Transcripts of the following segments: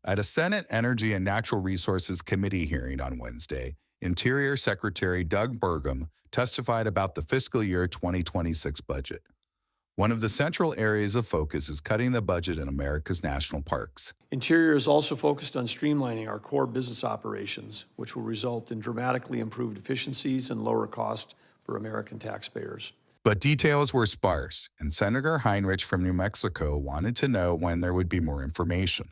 At a Senate Energy and Natural Resources Committee hearing on Wednesday, Interior Secretary Doug Burgum testified about the fiscal year 2026 budget. One of the central areas of focus is cutting the budget in America's national parks. Interior is also focused on streamlining our core business operations, which will result in dramatically improved efficiencies and lower cost for American taxpayers. But details were sparse, and Senator Heinrich from New Mexico wanted to know when there would be more information.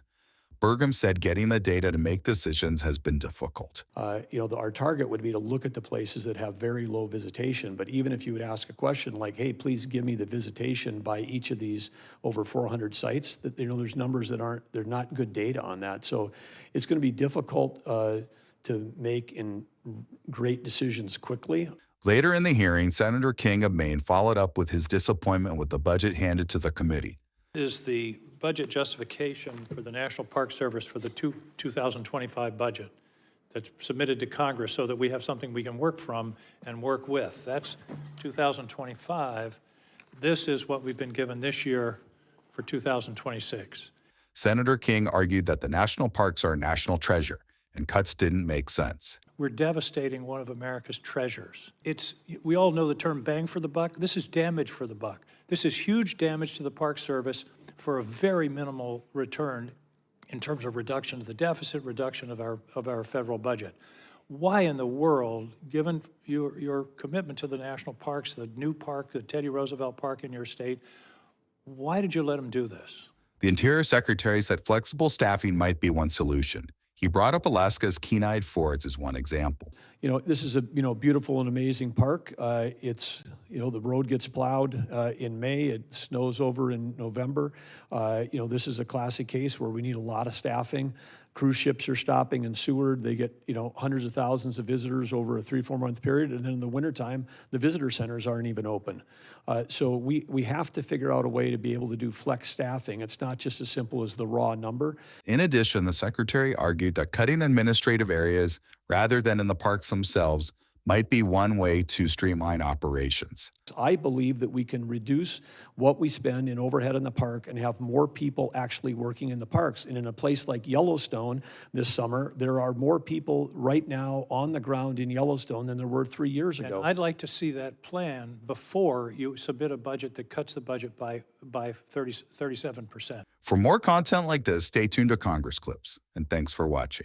Burgum said getting the data to make decisions has been difficult. Our target would be to look at the places that have very low visitation. But even if you would ask a question like, hey, please give me the visitation by each of these over 400 sites, that there's numbers that they're not good data on that. So it's going to be difficult to make great decisions quickly. Later in the hearing, Senator King of Maine followed up with his disappointment with the budget handed to the committee. Is the budget justification for the National Park Service for the 2025 budget that's submitted to Congress so that we have something we can work from and work with. That's 2025. This is what we've been given this year for 2026. Senator King argued that the national parks are a national treasure and cuts didn't make sense. We're devastating one of America's treasures. We all know the term bang for the buck. This is damage for the buck. This is huge damage to the Park Service for a very minimal return in terms of reduction of the deficit, reduction of our federal budget. Why in the world, given your commitment to the national parks, the new park, the Teddy Roosevelt Park in your state, why did you let them do this? The Interior Secretary said flexible staffing might be one solution. He brought up Alaska's Kenai Fords as one example. This is a beautiful and amazing park. The road gets plowed in May. It snows over in November. This is a classic case where we need a lot of staffing. Cruise ships are stopping in Seward. They get hundreds of thousands of visitors over a 3-4 month period, and then in the wintertime, the visitor centers aren't even open. So we have to figure out a way to be able to do flex staffing. It's not just as simple as the raw number. In addition, the secretary argued that cutting administrative areas rather than in the parks themselves might be one way to streamline operations. I believe that we can reduce what we spend in overhead in the park and have more people actually working in the parks. And in a place like Yellowstone this summer, there are more people right now on the ground in Yellowstone than there were 3 years ago. And I'd like to see that plan before you submit a budget that cuts the budget by 37%. For more content like this, stay tuned to Congress Clips, and thanks for watching.